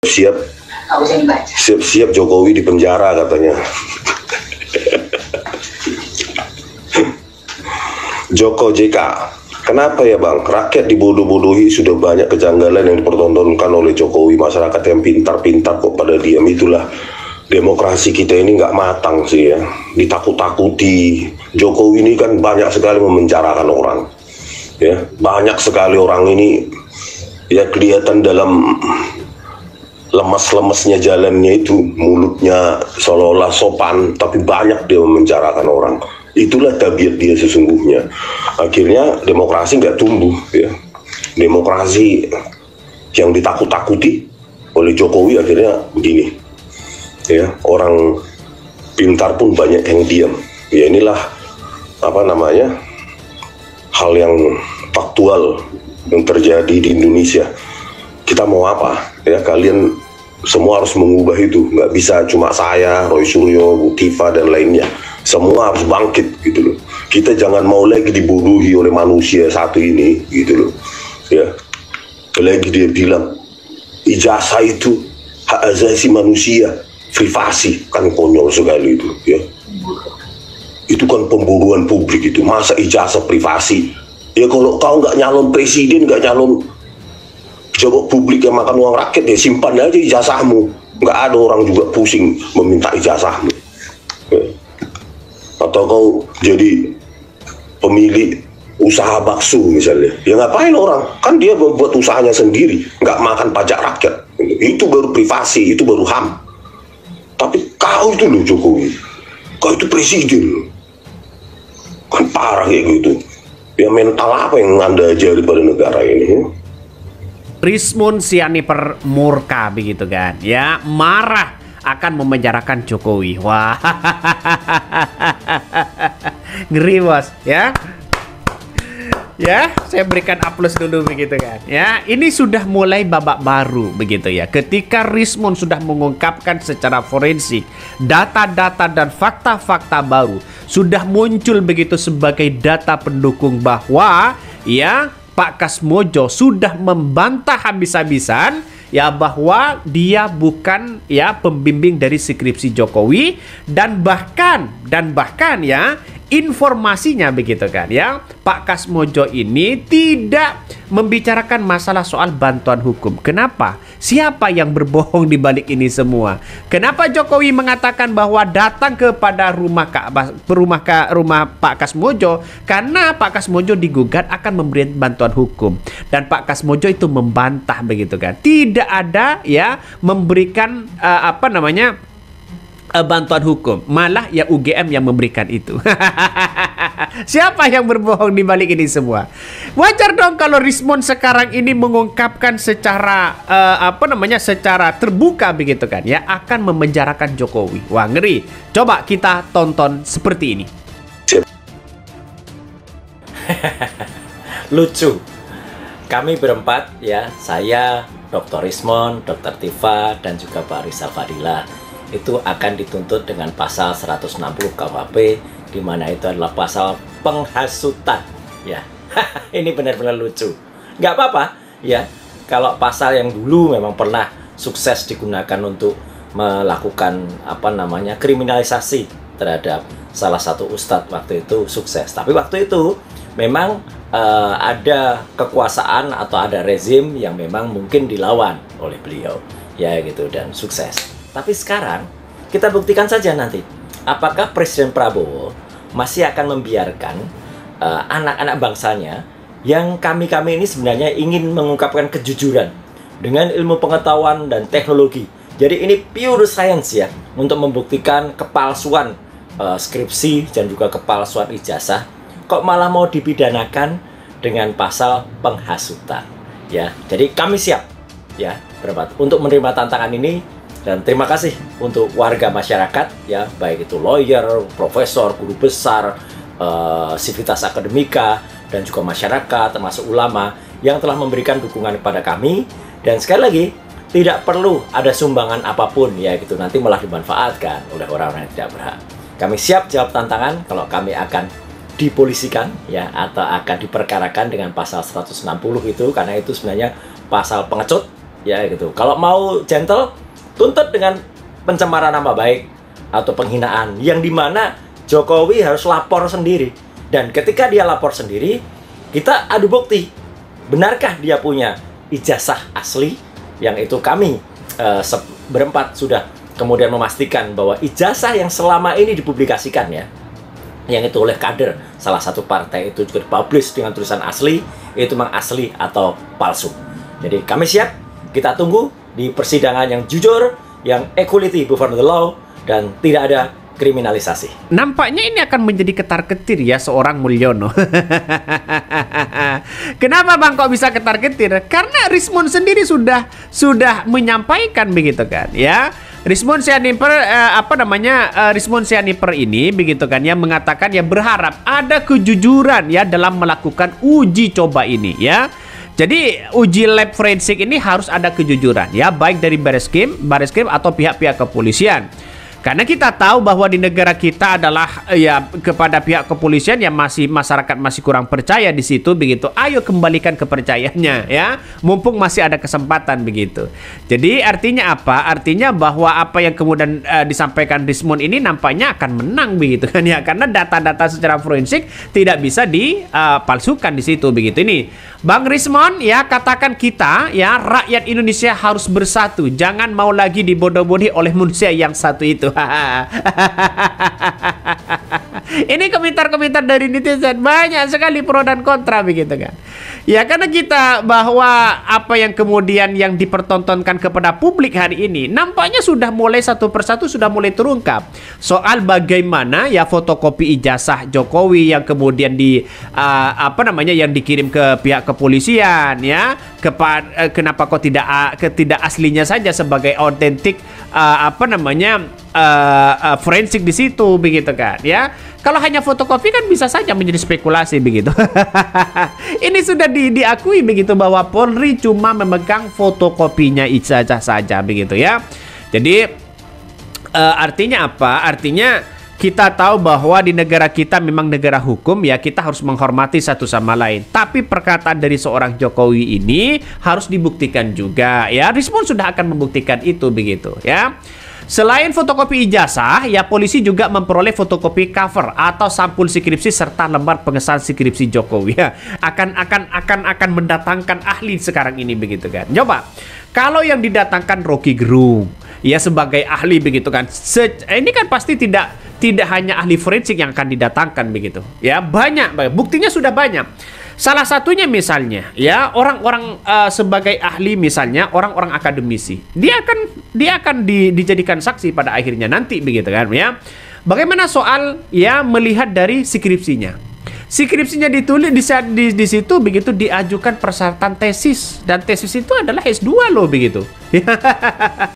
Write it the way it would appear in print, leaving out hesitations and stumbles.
siap Jokowi di penjara katanya. Joko JK, kenapa ya Bang? Rakyat dibodoh-bodohi, sudah banyak kejanggalan yang dipertontonkan oleh Jokowi. Masyarakat yang pintar-pintar kok pada diam. Itulah demokrasi kita ini nggak matang sih ya. Ditakut-takuti. Jokowi ini kan banyak sekali memenjarakan orang. Ya, banyak sekali orang ini ya kelihatan dalam lemas-lemasnya jalannya itu, mulutnya seolah-olah sopan, tapi banyak dia memenjarakan orang. Itulah tabiat dia sesungguhnya. Akhirnya demokrasi nggak tumbuh ya. Demokrasi yang ditakut-takuti oleh Jokowi akhirnya begini ya. Orang pintar pun banyak yang diam. Ya inilah apa namanya, hal yang faktual yang terjadi di Indonesia. Kita mau apa ya, kalian semua harus mengubah itu. Nggak bisa cuma saya, Roy Suryo, Bu Tifa dan lainnya. Semua harus bangkit gitu loh. Kita jangan mau lagi dibodohi oleh manusia satu ini gitu loh ya. Lagi dia bilang ijazah itu hak asasi manusia, privasi, kan konyol sekali itu ya. Itu kan pemburuan publik itu. Masa ijazah privasi? Ya kalau kau nggak nyalon presiden, nggak nyalon pejabat publik yang makan uang rakyat, ya simpan aja ijazahmu. Nggak ada orang juga pusing meminta ijazahmu ya. Atau kau jadi pemilik usaha bakso misalnya, ya ngapain orang, kan dia membuat usahanya sendiri, nggak makan pajak rakyat. Itu baru privasi, itu baru HAM. Tapi kau itu loh Jokowi, kau itu presiden loh, kan parah kayak gitu ya. Mental apa yang Anda ajari pada negara ini? Rismon Sianiper murka begitu kan ya, marah akan memenjarakan Jokowi. Wah, ngeri bos ya. Ya, saya berikan aplaus dulu begitu kan. Ya, ini sudah mulai babak baru begitu ya. Ketika Rismon sudah mengungkapkan secara forensik data-data dan fakta-fakta baru, sudah muncul begitu sebagai data pendukung bahwa ya Pak Kasmojo sudah membantah habis-habisan ya bahwa dia bukan ya pembimbing dari skripsi Jokowi, dan bahkan ya informasinya begitu kan ya, Pak Kasmojo ini tidak membicarakan masalah soal bantuan hukum. Kenapa? Siapa yang berbohong di balik ini semua? Kenapa Jokowi mengatakan bahwa datang kepada rumah Pak Kasmojo karena Pak Kasmojo digugat akan memberi bantuan hukum, dan Pak Kasmojo itu membantah begitu kan. Tidak ada ya memberikan bantuan hukum, malah ya UGM yang memberikan itu. Siapa yang berbohong di balik ini semua? Wajar dong kalau Rismon sekarang ini mengungkapkan secara secara terbuka begitu kan ya, akan memenjarakan Jokowi. Wah, ngeri. Coba kita tonton seperti ini. Lucu. Kami berempat ya, saya, Dr. Rismon, Dr. Tifa, dan juga Pak Rizal Fadila, itu akan dituntut dengan pasal 160 KUHP, di mana itu adalah pasal penghasutan ya. Ini benar-benar lucu. Nggak apa-apa ya, kalau pasal yang dulu memang pernah sukses digunakan untuk melakukan kriminalisasi terhadap salah satu ustadz, waktu itu sukses. Tapi waktu itu memang ada kekuasaan atau ada rezim yang memang mungkin dilawan oleh beliau ya gitu, dan sukses. Tapi sekarang kita buktikan saja nanti apakah Presiden Prabowo masih akan membiarkan anak-anak bangsanya yang kami ini sebenarnya ingin mengungkapkan kejujuran dengan ilmu pengetahuan dan teknologi. Jadi ini pure science ya, untuk membuktikan kepalsuan skripsi dan juga kepalsuan ijazah, kok malah mau dipidanakan dengan pasal penghasutan ya. Jadi kami siap ya untuk menerima tantangan ini. Dan terima kasih untuk warga masyarakat ya, baik itu lawyer, profesor, guru besar, sivitas akademika, dan juga masyarakat termasuk ulama yang telah memberikan dukungan kepada kami. Dan sekali lagi, tidak perlu ada sumbangan apapun ya gitu, nanti malah dimanfaatkan oleh orang-orang yang tidak berhak. Kami siap jawab tantangan kalau kami akan dipolisikan ya, atau akan diperkarakan dengan pasal 160 itu, karena itu sebenarnya pasal pengecut ya gitu. Kalau mau gentle, tuntut dengan pencemaran nama baik atau penghinaan, yang dimana Jokowi harus lapor sendiri. Dan ketika dia lapor sendiri, kita adu bukti. Benarkah dia punya ijazah asli? Yang itu kami berempat sudah kemudian memastikan bahwa ijazah yang selama ini dipublikasikan ya, yang itu oleh kader salah satu partai itu juga dipublish dengan tulisan asli, itu memang asli atau palsu. Jadi kami siap, kita tunggu di persidangan yang jujur, yang equality before the law, dan tidak ada kriminalisasi. Nampaknya ini akan menjadi ketar-ketir ya seorang Mulyono. Kenapa Bang kok bisa ketar-ketir? Karena Rismond sendiri sudah menyampaikan begitu kan ya. Rismond Sianiper ini begitu kan ya, mengatakan ya berharap ada kejujuran ya dalam melakukan uji coba ini ya. Jadi uji lab forensik ini harus ada kejujuran ya, baik dari Bareskrim atau pihak-pihak kepolisian. Karena kita tahu bahwa di negara kita adalah ya kepada pihak kepolisian yang masyarakat masih kurang percaya di situ begitu. Ayo kembalikan kepercayaannya ya, mumpung masih ada kesempatan begitu. Jadi artinya apa? Artinya bahwa apa yang kemudian disampaikan Rismond ini nampaknya akan menang begitu kan ya, karena data-data secara forensik tidak bisa dipalsukan di situ begitu. Ini Bang Rismond ya, katakan kita ya rakyat Indonesia harus bersatu, jangan mau lagi dibodoh-bodohi oleh manusia yang satu itu. Ini komentar-komentar dari netizen banyak sekali pro dan kontra begitu kan. Ya karena kita bahwa apa yang kemudian yang dipertontonkan kepada publik hari ini nampaknya sudah mulai satu persatu sudah mulai terungkap soal bagaimana ya fotokopi ijazah Jokowi yang kemudian yang dikirim ke pihak kepolisian ya, kenapa kok tidak aslinya saja sebagai autentik forensik di situ begitu kan ya. Kalau hanya fotokopi kan bisa saja menjadi spekulasi begitu. Ini sudah diakui begitu bahwa Polri cuma memegang fotokopinya ijazah saja begitu ya. Jadi artinya apa? Artinya kita tahu bahwa di negara kita memang negara hukum ya, kita harus menghormati satu sama lain. Tapi perkataan dari seorang Jokowi ini harus dibuktikan juga ya. Rismond sudah akan membuktikan itu begitu ya. Selain fotokopi ijazah, ya polisi juga memperoleh fotokopi cover atau sampul skripsi serta lembar pengesahan skripsi Jokowi. Ya, akan mendatangkan ahli sekarang ini begitu kan. Coba, kalau yang didatangkan Rocky Gerung, ya sebagai ahli begitu kan. Ini kan pasti tidak hanya ahli forensik yang akan didatangkan begitu. Ya, banyak, buktinya sudah banyak. Salah satunya misalnya ya orang-orang sebagai ahli misalnya orang-orang akademisi, dia akan dijadikan saksi pada akhirnya nanti begitu kan ya. Bagaimana soal ya melihat dari skripsinya? Skripsinya ditulis di situ begitu, diajukan persyaratan tesis, dan tesis itu adalah S2 loh begitu.